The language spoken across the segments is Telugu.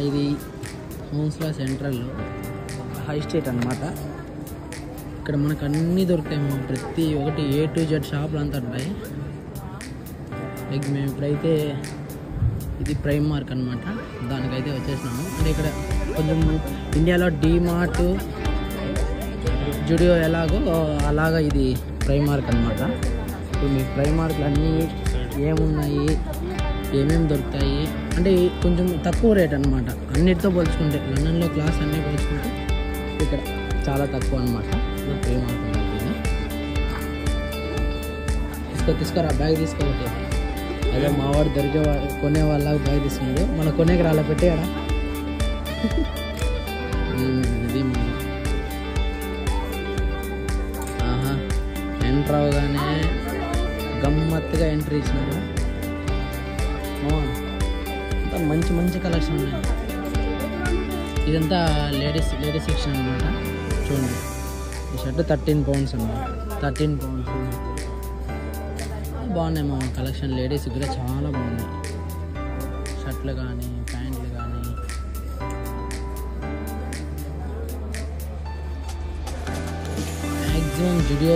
ఇది హోమ్స్లా సెంట్రల్లో హై స్ట్రీట్ అనమాట. ఇక్కడ మనకు అన్నీ దొరుకుతాయి. మేము ప్రతి ఒక్కటి A to Z షాపులు అంతా ఉంటాయి. లైక్ మేము ఇప్పుడైతే ఇది ప్రైమ్ మార్క్ అనమాట, దానికైతే వచ్చేసినాము. అంటే ఇక్కడ కొంచెం ఇండియాలో డీమార్ట్, జుడియో ఎలాగో అలాగా ఇది ప్రైమ్ మార్క్ అనమాట. ఇప్పుడు మీకు ప్రైమ్ మార్క్లు అన్నీ ఏమున్నాయి, ఏమేమి దొరుకుతాయి అంటే కొంచెం తక్కువ రేట్ అనమాట. అన్నిటితో పోల్చుకుంటే లండన్లో క్లాస్ అన్నీ పోల్చుకుంటే ఇక్కడ చాలా తక్కువ అనమాట. ప్రైమ్ మార్క్ ఉంటుంది. తీసుకురా బ్యాగ్ తీసుకోవాలి. అదే మావాడు దొరికే కొనే వాళ్ళ బ్యాగ్ తీసుకున్నాడు. మన కొనేకి రాళ్ళ పెట్టాడా. ఇది ఆహా ఎంటర్ అవగానే గమ్మత్తుగా ఎంట్రీ ఇచ్చినాడు. అంతా మంచి మంచి కలెక్షన్ ఉన్నాయి. ఇదంతా లేడీస్ సెక్షన్ అనమాట. చూడండి ఈ షర్ట్ 13 pounds అన్నమాట. 13 pounds బాగున్నాయి మా కలెక్షన్. లేడీస్ కూడా చాలా బాగున్నాయి. షర్ట్లు కానీ ప్యాంట్లు కానీ. మ్యాక్సిమం జుడియో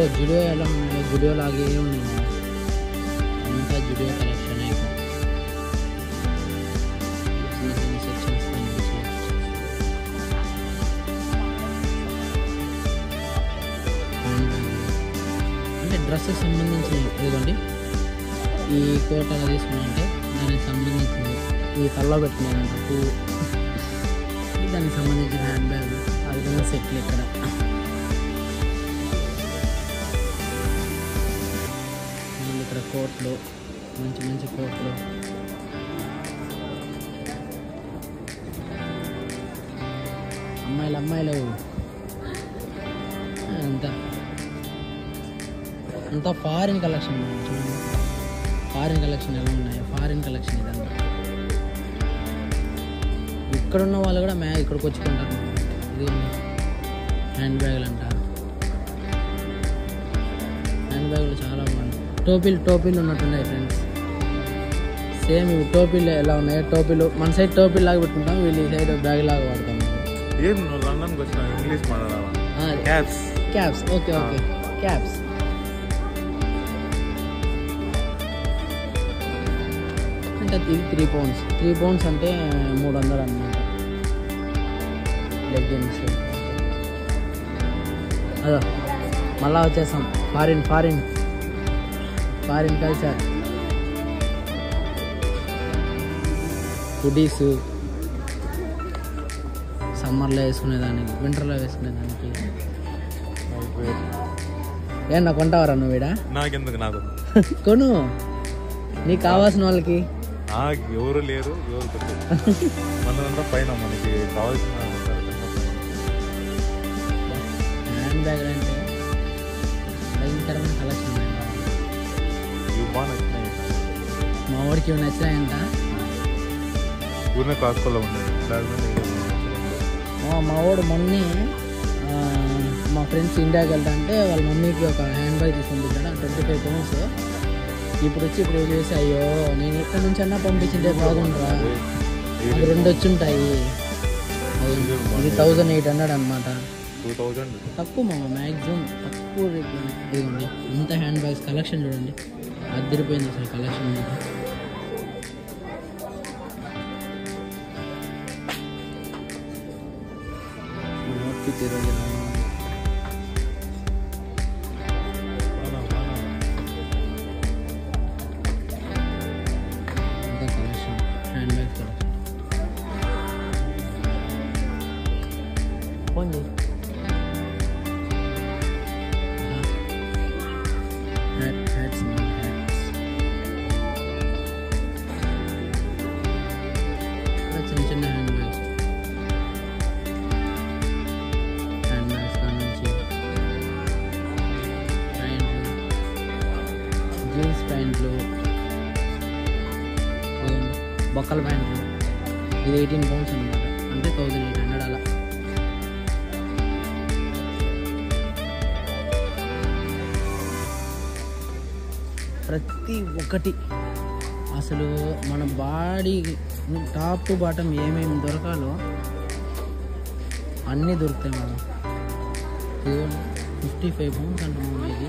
ఎలా ఉన్నాయి, జుడియో లాగే ఉన్నాయి. అంతా జుడియో కలెక్షన్. చిన్న చిన్న సెక్షన్స్ అంటే డ్రెస్కి సంబంధించినవి. ఇదిగోండి ఈ కోట్ అలా తీసుకున్నామంటే దానికి సంబంధించింది. ఈ తల్లో పెట్టుకున్నానంట పువ్వు, దానికి సంబంధించిన హ్యాండ్ బ్యాగ్, ఆ విధంగా సెట్లు ఇక్కడ. ఇక్కడ కోట్లు, మంచి మంచి కోట్లు. అమ్మాయిలు అంతా ఫారిన్ కలెక్షన్. చూడండి ఫారిన్ కలెక్షన్ ఎలా ఉన్నాయి. ఫారిన్ కలెక్షన్ ఇదంతా. ఇక్కడున్న వాళ్ళు కూడా ఇక్కడికి వచ్చుకుంటారు. ఇది హ్యాండ్ బ్యాగులు అంట. హ్యాండ్ బ్యాగులు చాలా బాగున్నాయి. టోపీలు ఉన్నట్టున్నాయి ఫ్రెండ్స్. సేమ్ ఇవి టోపీలు ఎలా ఉన్నాయి. టోపీలు మన సైడ్ టోపీలు లాగా పెట్టుకుంటాం, వీళ్ళు ఈ సైడ్ బ్యాగ్ లాగా వాడతాం. క్యాప్స్. Okay caps. అంటే ఇది 3 pounds. 3 pounds అంటే 300 అన్నమాట. లెగ్గిన్స్. అదో మళ్ళా వచ్చేసాం. Foreign culture. హుడీస్ సమ్మర్లో వేసుకునేదానికి, వింటర్లో వేసుకునేదానికి. ఏమన్నా కొంటావరా నువ్వు? వీడా నాకెందుకు, నాకు కొను, నీకు కావాల్సిన వాళ్ళకి. ఎవరు లేరు, మనదంతా పైన మనకి కావాల్సిన హ్యాండ్ బ్యాగ్ అంటే భయంకరమైన కలెక్షన్. బాగా నచ్చినాయి. మా వాడికి ఇవి నచ్చినాయంట. ఊరినే కాసుకోలో ఉన్నాయి. మా వాడు మొన్నే మా ఫ్రెండ్స్ ఇండియాకి వెళ్తాంటే వాళ్ళ మమ్మీకి ఒక హ్యాండ్ బ్యాగ్ తీసుకుంటాడు. 25 pounds. ఇప్పుడు చేసి అయ్యో నేను ఎక్కడి నుంచి అన్నా పంపించింటే బాగుండ్రా, అది 2 వచ్చుంటాయి. ఇది 1800 అనమాట. తక్కువ మ్యాక్సిమం తక్కువ రేట్లోనే. ఇదిగోండి ఇంత హ్యాండ్ బ్యాగ్స్ కలెక్షన్ చూడండి, అదిరిపోయింది అసలు కలెక్షన్ అంతా. హ్యాండ్ బ్యాగ్స్ ఫోన్ చేయి. హ్యాట్స్ చిన్న చిన్న హ్యాండ్ బ్యాగ్స్ కానుంచి ప్యాంట్లు, జీన్స్ ప్యాంట్లు, బొక్కల ప్యాంట్లు. ఇది 18 pounds అనమాట. అంటే 1800 అలా. ప్రతి ఒక్కటి అసలు మన టాప్ టు బాటమ్ ఏమేమి దొరకాలో అన్నీ దొరుకుతాయి మనం. 55 pounds అంట మనం ఇది.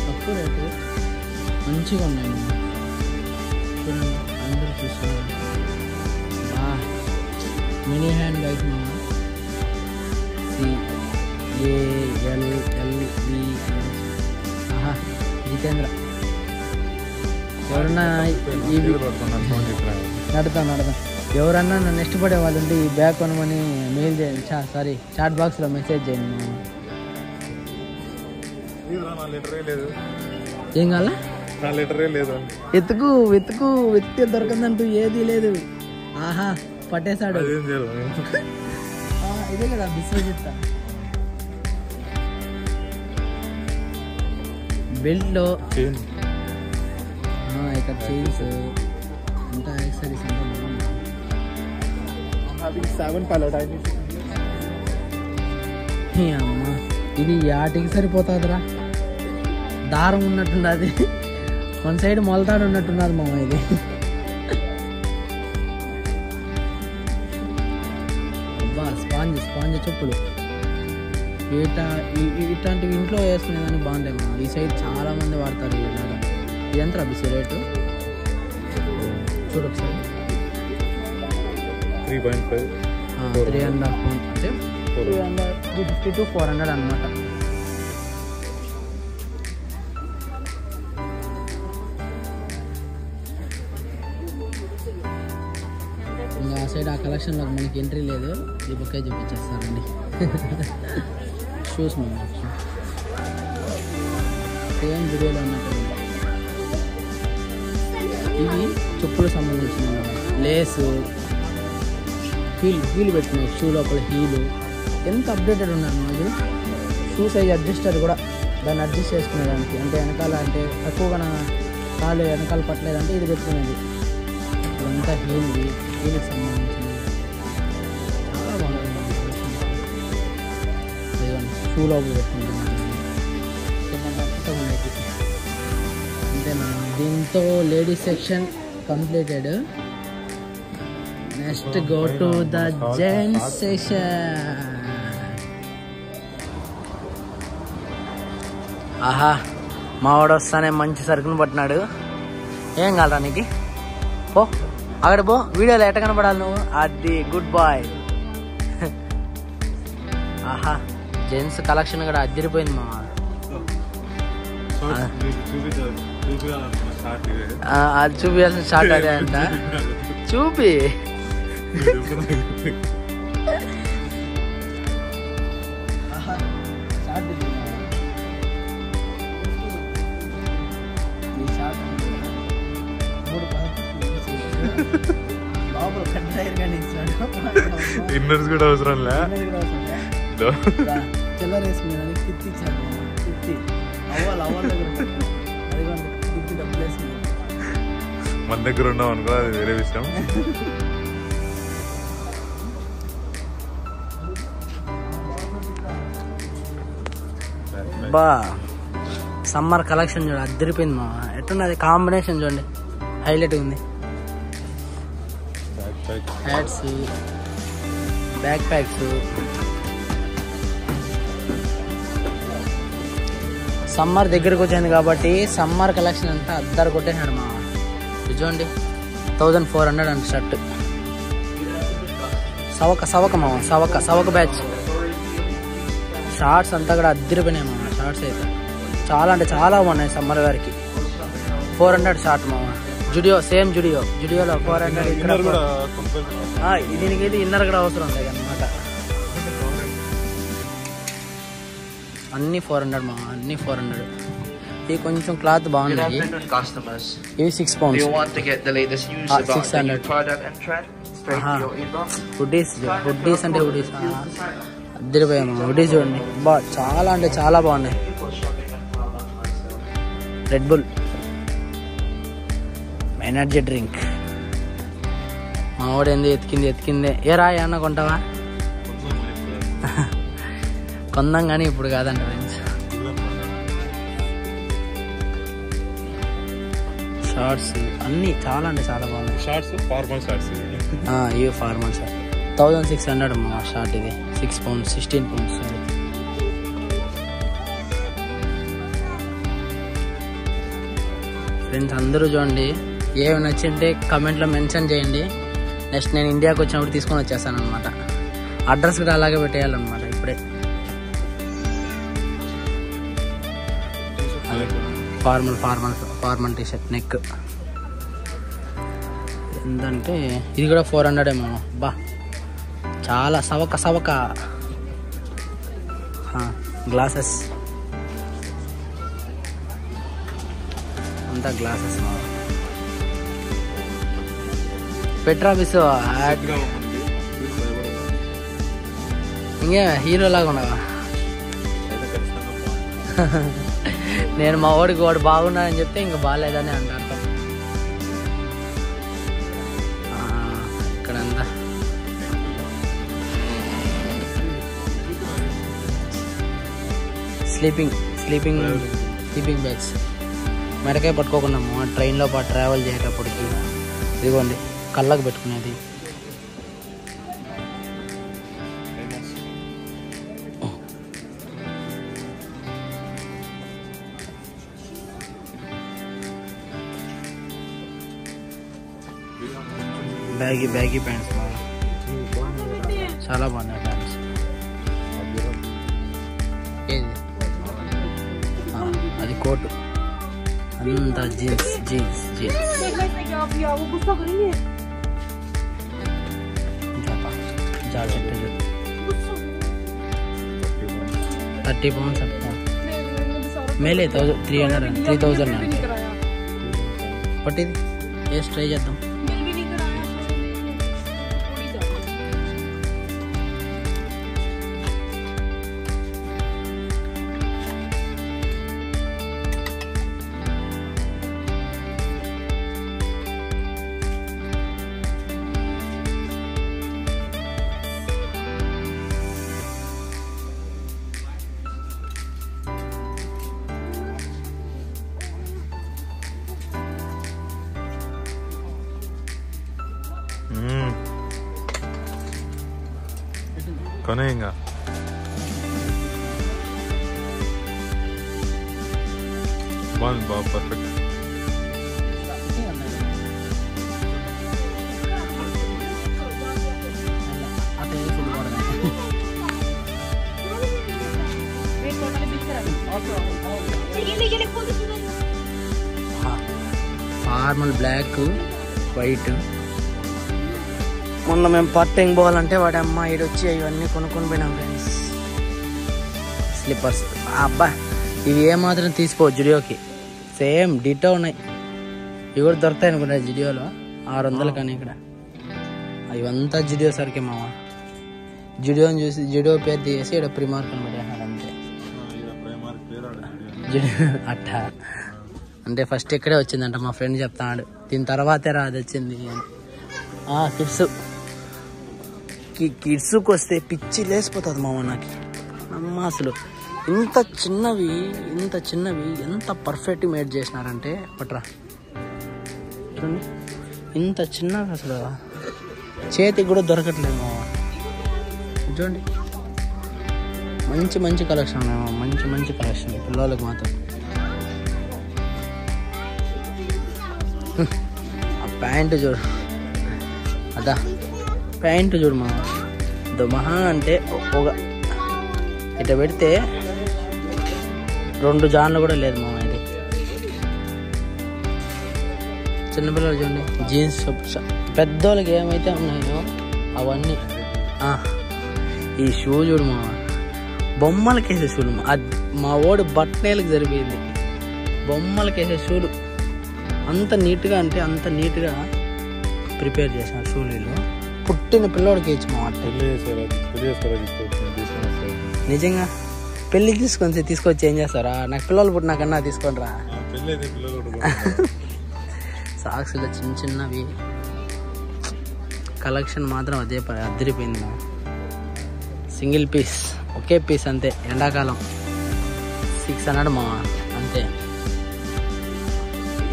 తక్కువ రేటు మంచిగా ఉన్నాయి చూడండి. అందరూ చూస్తున్నారు. మినీ హ్యాండ్ బ్యాగ్స్ మనం CALLV. జితేంద్ర ఎవరన్నా నడుతాం ఎవరన్నా నన్ను ఇష్టపడే వాళ్ళు ఉంటే ఈ బ్యాగ్ కొనమని మెయిల్ చేయండి. చాట్ బాక్స్లో మెసేజ్ చేయండి. ఏం కావాలా? వెతికితే దొరకందంటూ ఏది లేదు. ఆహా పట్టేశాడు. ఇదే కదా బిస్వజిత్. బెల్ట్ లో ఇక్కడ చైన్స్ ఇంకా యాక్సరీస్ అమ్మా ఇది యాటికి సరిపోతుందిరా. దారం ఉన్నట్టున్నది, వన్ సైడ్ మొలతాడు ఉన్నట్టున్నది మామ ఇది. అబ్బా స్పాంజ్ చెప్పులు ఇట్లాంటివి ఇంట్లో వేసుకునే కానీ బాగుంటాయి మామ. ఈ సైడ్ చాలా మంది వాడతారు ఇలాగా. ఇది ఎంత బిసి రేటు చూడు ఒకసారి. 3.5 అంటే 350 to 400 అనమాట. ఇంకా ఆ సైడ్ ఆ కలెక్షన్లో మనకి ఎంట్రీ లేదు. ఈ బుక్కే చూపించేస్తారండి. షూస్ మేము సేమ్ వీడియోలో ఉన్నట్టు. ఇవి చెప్పులకు సంబంధించిన లేసు, హీల్ పెట్టుకున్నాయి. షూ లోపల హీలు ఎంత అప్డేటెడ్ ఉన్నారు మాకు. షూ సైజ్ అడ్జస్టర్ కూడా దాన్ని అడ్జస్ట్ చేసుకునేదానికి. అంటే వెనకాల అంటే తక్కువగా కాలు వెనకాల పట్టలేదంటే ఇది పెట్టుకునేది. ఇదంతా హీల్కి సంబంధించింది. చాలా బాగుంటుంది. షూ లోపల పెట్టుకుంటున్నాను అంతేనా. దీంతో ladies section completed. Next go to the gents section. ఆహా మావాడు వస్తానే మంచి సరుకును పట్టినాడు. ఏం కాలరా నీకు? పో అక్కడ పో. వీడియోలో ఎట్ట కనపడాలి నువ్వు? అది గుడ్ బాయ్. ఆహా జెంట్స్ కలెక్షన్ కూడా అదిరిపోయింది మామ. అది చూపించాల్సిన షార్ట్ అదే అంట. చూపి ఇన్నర్స్ కూడా అవసరం లే. చిల్లర వేసుకున్నాను. కిత్తి ఇచ్చాను. కిత్తి అవ్వాలి కిత్తి డబ్బులు వేసుకున్నాను. మన దగ్గర ఉన్నాం అనుకో, అది వేరే విషయం. బా సమ్మర్ కలెక్షన్ చూడ అద్దరిపోయింది మా. ఎట్టున్నది కాంబినేషన్ చూడండి, హైలైట్ ఉంది. Hats, back packs. సమ్మర్ దగ్గరకు వచ్చింది కాబట్టి సమ్మర్ కలెక్షన్ అంతా అద్దరు కొట్టేసాడు మా. చూడండి 1400 అంట షర్ట్. సవక మామ, సవక బ్యాచ్. షార్ట్స్ అంతా కూడా అద్దరిపోయినాయి మామ. షార్ట్స్ అయితే చాలా అంటే చాలా బాగున్నాయి సమ్మర్ గారికి. 400 షార్ట్ మామ. సేమ్ జుడియోలో 400. దీనికి ఇది ఇన్నర్ కూడా అవసరం లేదు అనమాట. అన్ని 400 మామ, అన్ని 400. ఇవి కొంచెం క్లాత్ బాగున్నాయి. ఇవి 6 pounds. 600. హుడ్డీస్ అంటే హుడ్డీస్ అద్దరిపోయాము. హుడ్డీస్ చూడండి చాలా అంటే చాలా బాగున్నాయి. Red bull energy drink. మా వాడు ఏంది ఎతికింది. ఏ రా ఏమన్నా కొంటావా? కొందాం కానీ ఇప్పుడు కాదంట ఫ్రెండ్స్. షార్ట్స్ అన్నీ చాలా అంటే చాలా బాగున్నాయి. షార్ట్స్ ఫార్మల్ షార్ట్స్ ఇవి ఫార్మల్ షార్ట్ 1600 మా షార్ట్. ఇది 6 pounds 16 pounds. ఫ్రెండ్స్ అందరూ చూడండి, ఏమి నచ్చింటే కమెంట్లో మెన్షన్ చేయండి. నెక్స్ట్ నేను ఇండియాకి వచ్చినప్పుడు తీసుకొని వచ్చేస్తాను అనమాట. అడ్రస్ కూడా అలాగే పెట్టేయాలన్నమాట ఇప్పుడే. ఫార్మల్ టీషర్ట్ నెక్ ఎంతంటే ఇది కూడా 400 ఏమో. బా చాలా సవక గ్లాసెస్ అంతా గ్లాసెస్. పెట్రాబిస్ ఇంకే హీరోలాగా ఉండవా? నేను మా వాడు బాగున్నాడని చెప్తే ఇంకా బాగాలేదని అంటారు. ఇక్కడంతా స్లీపింగ్ బ్యాగ్స్ మెడకాయ పట్టుకోకున్నాము ట్రైన్లో పాటు ట్రావెల్ చేసేటప్పటికి. ఇదిగోండి కళ్ళకు పెట్టుకునేది. బ్యాగీ ప్యాంట్స్ చాలా బాగున్నాయి ప్యాంట్స్. ఏది అది కోటు అంతా జీన్స్ 30 pounds మేలే 3000 పట్టింది. వేసి ట్రై చేద్దాం. కొనే ఇంకా బాగుంది బాగా పర్ఫెక్ట్. Formal black white. మొన్న మేము పట్టింగ్ పోవాలంటే వాడి అమ్మ ఈడొచ్చి ఇవన్నీ కొనుక్కొని పోయినాం ఫ్రెండ్స్. స్లిప్పర్స్ అబ్బా ఇవి ఏమాత్రం తీసిపోవు జుడియోకి. సేమ్ డిటో ఉన్నాయి. ఇవి కూడా దొరుకుతాయి అనుకుంటా జుడియోలో 600 కానీ ఇక్కడ. ఇవంతా జుడియో సరికే మామ. జుడియోని చూసి జుడియో పేరు తీసేసి ఇక్కడ ప్రిమార్క్ అని పెట్టేసాడు అంతే. జుడియో అట్ట అంటే ఫస్ట్ ఇక్కడే వచ్చిందంట మా ఫ్రెండ్ చెప్తాడు. దీని తర్వాతే రాదు వచ్చింది. కిడ్స్కి వస్తే పిచ్చి లేసిపోతుంది మామ నాకు. అమ్మ అసలు ఇంత చిన్నవి ఎంత పర్ఫెక్ట్ మేడ్ చేసినారంటే పట్రా చూడండి. ఇంత చిన్నవి అసలు చేతికి కూడా దొరకట్లేదు మామ. చూడండి మంచి కలెక్షన్ మామ. మంచి కలెక్షన్ పిల్లలకు మాత్రం. ఆ ప్యాంటు చూడు. అదా ప్యాంటు చూడు మా. మహా అంటే ఒక ఇట్లా పెడితే 2 జాన్లు కూడా లేదు మా. ఇది చిన్నపిల్లలు చూడండి జీన్స్. పెద్దోళ్ళకి ఏమైతే ఉన్నాయో అవన్నీ. ఈ షూ చూడు మా. బొమ్మలకి వేసే షూలు మా ఓడి బట్టనేలకు సరిపోయింది. బొమ్మలకి వేసే షూలు అంత నీట్గా అంటే అంత నీట్గా ప్రిపేర్ చేసిన షూలు వీళ్ళు. పుట్టిన పిల్లోడికి ఇచ్చి మా నిజంగా పెళ్ళి తీసుకొచ్చి ఏం చేస్తారా? నాకు పిల్లలు పుట్టినాకన్నా తీసుకొని రా. సాక్స్లో చిన్నవి కలెక్షన్ మాత్రం అదే అదిరిపోయింది. సింగిల్ పీస్, ఒకే పీస్ అంతే. ఎండాకాలం 600 మామ అంతే.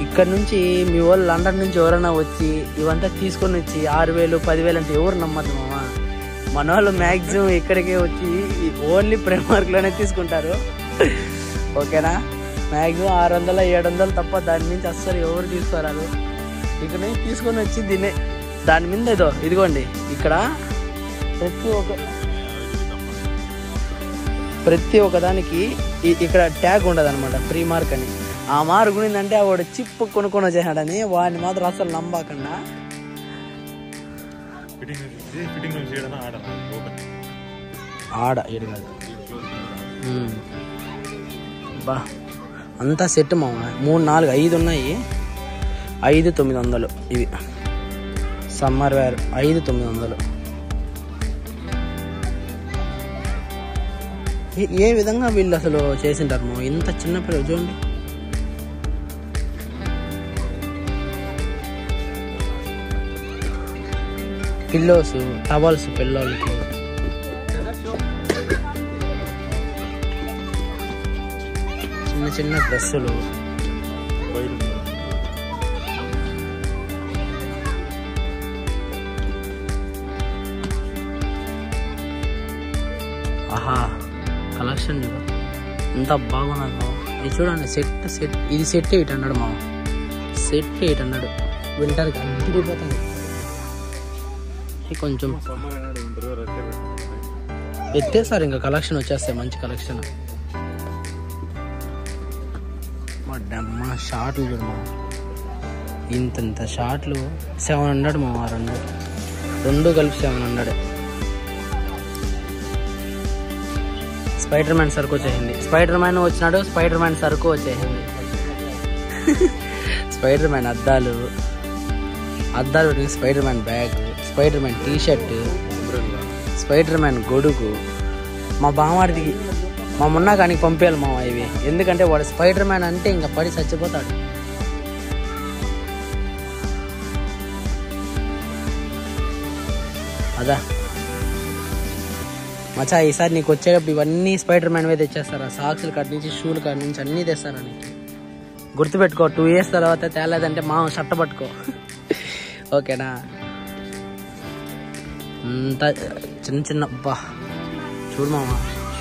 ఇక్కడ నుంచి మీ వాళ్ళు లండన్ నుంచి ఎవరైనా వచ్చి ఇవంతా తీసుకొని వచ్చి 6,000 10,000 అంటే ఎవరు నమ్మద్దు మామ. మన వాళ్ళు మ్యాక్సిమం ఇక్కడికే వచ్చి ఓన్లీ ప్రైమార్క్లోనే తీసుకుంటారు. ఓకేనా? మ్యాక్సిమం 600 700 తప్ప దాని నుంచి అస్సలు ఎవరు తీసుకోరారు. ఇక్కడ నుంచి తీసుకొని వచ్చి దీన్ని దాని మీద ఇదిగోండి ఇక్కడ ప్రతి ఒక్కదానికి ఇక్కడ ట్యాగ్ ఉండదు అనమాట, ఫ్రీ మార్క్ అని. ఆ మార్క్ ఉండిందంటే వాడు చిప్ కొనుక్కొని వచ్చేసాడని వాడిని మాత్రం అసలు నమ్మకుండా. ఆడ ఏడు కాదు బా అంతా సెట్ మామ. 3 4 5 ఉన్నాయి. 5,900 ఇవి సమ్మర్ వేర్. 5,900. ఏ విధంగా వీళ్ళు అసలు చేసింటారు మా. ఇంత చిన్న పిల్లలు చూడండి. పిల్లోస్, టవల్స్ పిల్లలకి. చిన్న చిన్న డ్రెస్సులు. ఆహా కలెక్షన్ చూడ ఎంత బాగున్నది మామ. ఇది చూడండి సెట్ ఇది సెట్ 800 మామ. సెట్ 800 వింటర్కి అడ్డిపోతుంది. కొంచెం ఎత్తేసారు ఇంకా కలెక్షన్ వచ్చేస్తాయి. మంచి కలెక్షన్. మా డమ్మ షార్ట్లు చూడమా. ఇంత షార్ట్లు 700 మామ. రెండు కలిపి 700. స్పైడర్ మ్యాన్ సరుకు వచ్చేసింది. స్పైడర్ మ్యాన్ వచ్చినాడు. స్పైడర్ మ్యాన్ సరుకు వచ్చేసింది. స్పైడర్ మ్యాన్ అద్దాలు పెట్టిన Spider Man bag, Spider Man t shirt, Spider Man గొడుగు. మా బామాడికి మా మున్నా కానీ పంపించాలి మామ ఇవి. ఎందుకంటే వాడు స్పైడర్ మ్యాన్ అంటే ఇంకా పడి చచ్చిపోతాడు. అదా మచా ఈసారి నీకు వచ్చేటప్పుడు ఇవన్నీ స్పైడర్ మ్యాన్ మీద తెచ్చేస్తారా. సాక్స్ల కాడి నుంచి షూల కాడి నుంచి అన్నీ తెస్తారా నీకు. గుర్తుపెట్టుకో. 2 years తర్వాత తేలేదంటే మా షర్ట్ పట్టుకో. ఓకేనా? అంత చిన్న బా చూడు మామ.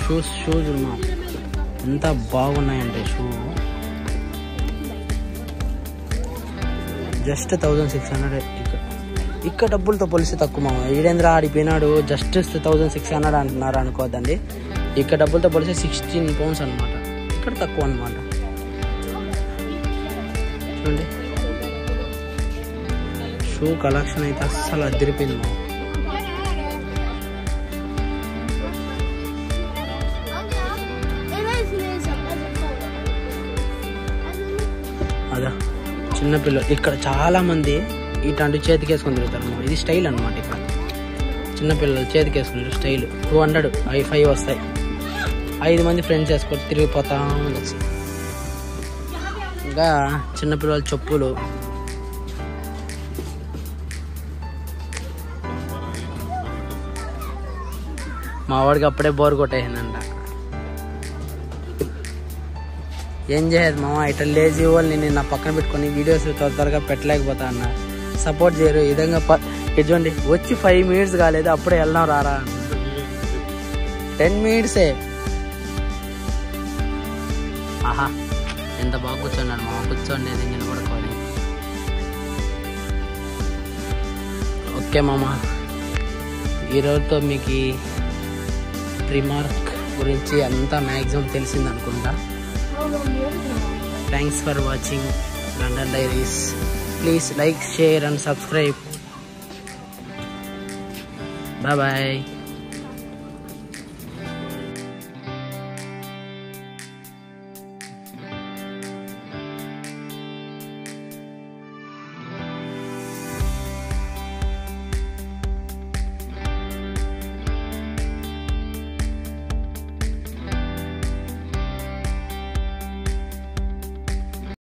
షూ చూడు మామ ఎంత బాగున్నాయంటే. Shoe just 1600. ఇక్కడ డబ్బులతో పోలిస్తే తక్కువ మామ. వీడేంద్ర ఆడిపోయినాడు జస్ట్ 1600 అంటున్నారు అనుకోవద్దండి. ఇక్కడ డబ్బులతో పోలిస్తే 16 pounds అనమాట. ఇక్కడ తక్కువ అనమాట. చూడండి షూ కలెక్షన్ అయితే అస్సలు అదిరిపోయింది మామ. అదా చిన్నపిల్లలు ఇక్కడ చాలా మంది ఇట్లాంటి చేతికి వేసుకొని తిరుగుతారు. ఇది స్టైల్ అనమాట. ఇక్కడ చిన్నపిల్లలు చేతికి వేసుకుంటారు స్టైల్. 200 5 వస్తాయి. 5 మంది ఫ్రెండ్స్ వేసుకొని తిరిగిపోతా ఉండొచ్చు. ఇంకా చిన్నపిల్లల చెప్పులు. మా వాడికి అప్పుడే బోర్ కొట్టేసిందంట. ఏం చేయదు మామ. ఇట్లా లేజీ వాళ్ళని నేను నా పక్కన పెట్టుకొని వీడియోస్ త్వరగా పెట్టలేకపోతా అన్న. సపోర్ట్ చేయరు ఈ విధంగా. చూడండి వచ్చి 5 minutes కాలేదు అప్పుడే వెళ్దాం రారా. 10 minutes. ఆహా ఎంత బాగా కూర్చోన్నాడు మామ. కూర్చోండి నిలబడుకోవాలి. ఓకే మామ, ఈరోజుతో మీకు ప్రీమార్క్ గురించి అంతా మ్యాక్సిమం తెలిసింది అనుకుంటా. Thanks for watching London diaries. Please like, share and subscribe. Bye bye.